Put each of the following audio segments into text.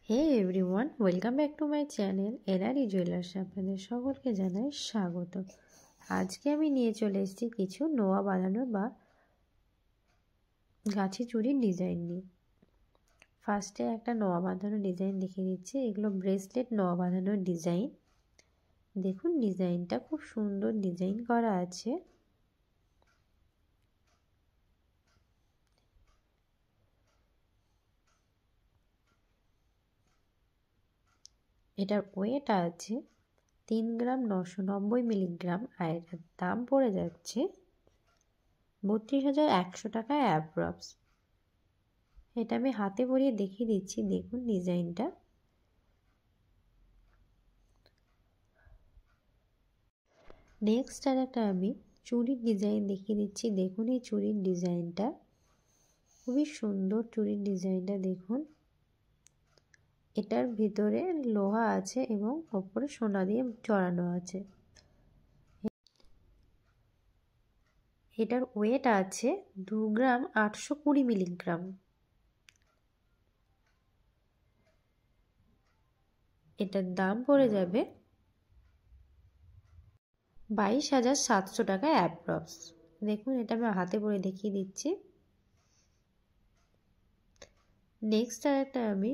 Hey everyone, welcome back to my channel NRE jewellers. আপনাদের সকলকে জানাই স্বাগত। আজকে আমি নিয়ে চলে এসেছি কিছু নোয়া বাঁধানো বা গাছি চুড়ির ডিজাইন নিয়ে। ফার্স্টে একটা নোয়া বাঁধানো ডিজাইন দেখিয়ে দিচ্ছি। এগুলো ব্রেসলেট নোয়া বাঁধানোর ডিজাইন। দেখুন ডিজাইনটা খুব সুন্দর ডিজাইন করা আছে। এটার ওয়েট আছে 3 গ্রাম 990 মিলিগ্রাম আর এটার দাম পড়ে যাচ্ছে 32,100 টাকা অ্যাপ্রক্স। এটা আমি হাতে পরিয়ে দেখিয়ে দিচ্ছি। দেখুন ডিজাইনটা। নেক্সট আর একটা আমি চুড়ির ডিজাইন দেখিয়ে দিচ্ছি। দেখুন এই চুড়ির ডিজাইনটা খুবই সুন্দর। চুড়ির ডিজাইনটা দেখুন। এটার ভিতরে লোহা আছে এবং ওপরে সোনা দিয়ে জড়ানো আছে। এটার ওয়েট আছে 2 গ্রাম 820 মিলিগ্রাম। এটার দাম পড়ে যাবে 22,700 টাকা অ্যাপ্রক্স। দেখুন এটা আমি হাতে পরে দেখিয়ে দিচ্ছি। নেক্সট আর একটা আমি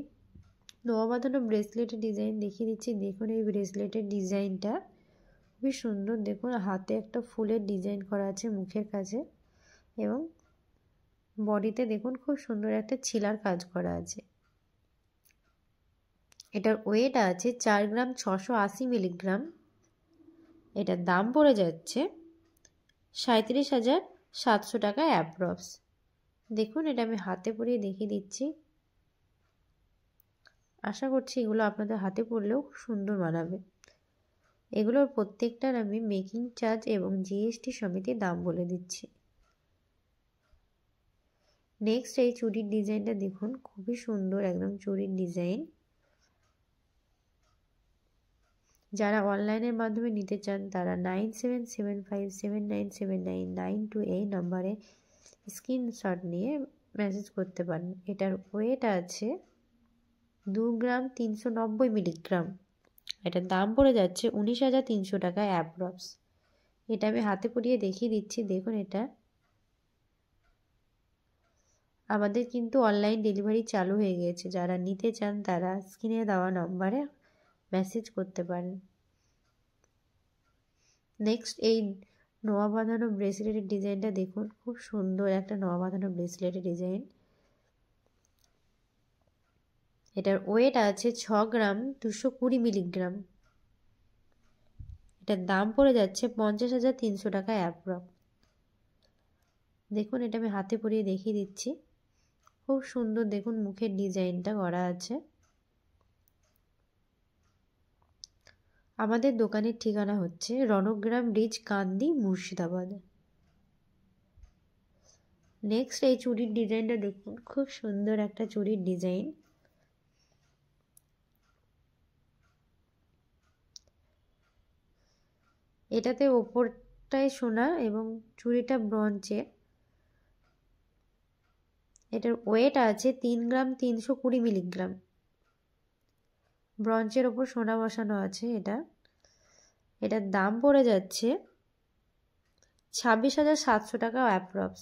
নোয়া বাঁধানো ব্রেসলেটের ডিজাইন দেখিয়ে দিচ্ছি। দেখুন এই ব্রেসলেটের ডিজাইনটা খুবই সুন্দর। দেখুন হাতে একটা ফুলের ডিজাইন করা আছে মুখের কাছে এবং বডিতে দেখুন খুব সুন্দর একটা ছিলার কাজ করা আছে। এটার ওয়েট আছে 4 গ্রাম 680 মিলিগ্রাম। এটার দাম পড়ে যাচ্ছে 37,700 টাকা অ্যাপ্রক্স। দেখুন এটা আমি হাতে পরিয়ে দেখিয়ে দিচ্ছি। আশা করছি এগুলো আপনাদের হাতে পরলেও খুব সুন্দর মানাবে। এগুলোর প্রত্যেকটার আমি মেকিং চার্জ এবং জিএসটি সমেত দাম বলে দিচ্ছি। নেক্সট এই চুড়ির ডিজাইনটা দেখুন, খুবই সুন্দর একদম চুড়ির ডিজাইন। যারা অনলাইনের মাধ্যমে নিতে চান তারা 9775797992 এই নম্বরে স্ক্রিনশট নিয়ে মেসেজ করতে পারেন। এটার ওয়েট আছে 2 গ্রাম 390 মিলিগ্রাম। এটার দাম পড়ে যাচ্ছে 19,300 টাকা অ্যাপ্রক্স। এটা আমি হাতে পরিয়ে দেখিয়ে দিচ্ছি। দেখুন এটা আমাদের কিন্তু অনলাইন ডেলিভারি চালু হয়ে গিয়েছে। যারা নিতে চান তারা স্ক্রিনে দেওয়া নম্বরে মেসেজ করতে পারেন। নেক্সট এই নোয়া বাঁধানো ব্রেসলেটের ডিজাইনটা দেখুন, খুব সুন্দর একটা নোয়া বাঁধানো ব্রেসলেটের ডিজাইন। এটার ওয়েট আছে 6 গ্রাম 220 মিলিগ্রাম। এটার দাম পড়ে যাচ্ছে 50,300 টাকা অ্যাপ্রক্স। দেখুন এটা আমি হাতে পরিয়ে দেখিয়ে দিচ্ছি। খুব সুন্দর দেখুন মুখের ডিজাইনটা করা আছে। আমাদের দোকানের ঠিকানা হচ্ছে রণগ্রাম ব্রিজ, কান্দি, মুর্শিদাবাদ। নেক্সট এই চুড়ির ডিজাইনটা দেখুন, খুব সুন্দর একটা চুড়ির ডিজাইন। এটাতে ওপরটায় সোনা এবং চুড়িটা ব্রঞ্জের। এটার ওয়েট আছে 3 গ্রাম 320 মিলিগ্রাম। ব্রঞ্জের ওপর সোনা বসানো আছে। এটার দাম পড়ে যাচ্ছে 26,700 টাকা অ্যাপ্রক্স।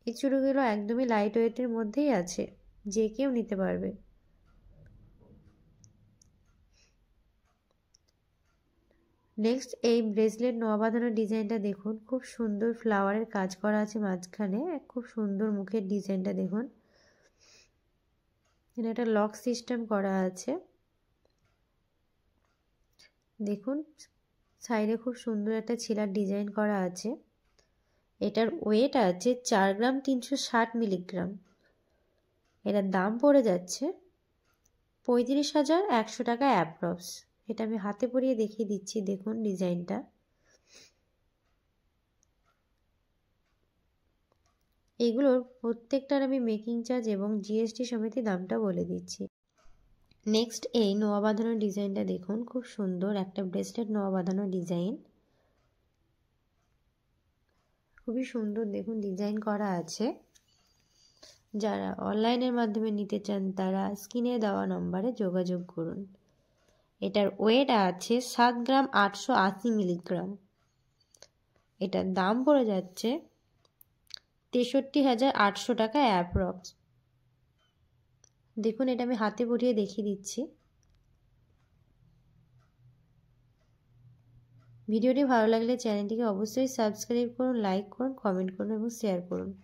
এই চুড়িগুলো একদমই লাইট ওয়েটের মধ্যেই আছে, যে কেউ নিতে পারবে। নেক্সট এই ব্রেসলেট নোয়া বাঁধানোর ডিজাইনটা দেখুন, খুব সুন্দর ফ্লাওয়ারের কাজ করা আছে মাঝখানে। খুব সুন্দর মুখের ডিজাইনটা দেখুন। এখানে একটা লক সিস্টেম করা আছে। দেখুন সাইডে খুব সুন্দর একটা ছিলার ডিজাইন করা আছে। এটার ওয়েট আছে 4 গ্রাম 360 মিলিগ্রাম। এটার দাম পড়ে যাচ্ছে 35,100 টাকা অ্যাপ্রক্স। এটা আমি হাতে পরিয়ে দেখিয়ে দিচ্ছি। দেখুন ডিজাইনটা। এগুলোর প্রত্যেকটার আমি মেকিং চার্জ এবং জিএসটি সমেত দামটা বলে দিচ্ছি। নেক্সট এই নোয়া বাঁধানো ডিজাইনটা দেখুন, খুব সুন্দর একটা ব্রেসলেট নোয়া বাঁধানো ডিজাইন। খুবই সুন্দর দেখুন ডিজাইন করা আছে। যারা অনলাইনের মাধ্যমে নিতে চান তারা স্ক্রিনে দেওয়া নম্বরে যোগাযোগ করুন। এটার ওয়েট আছে 7 গ্রাম 880 মিলিগ্রাম। এটার দাম পড়ে যাচ্ছে 63,800 টাকা অ্যাপ্রক্স। দেখুন এটা আমি হাতে পরিয়ে দেখিয়ে দিচ্ছি। ভিডিওটি ভালো লাগলে চ্যানেলটিকে অবশ্যই সাবস্ক্রাইব করুন, লাইক করুন, কমেন্ট করুন এবং শেয়ার করুন।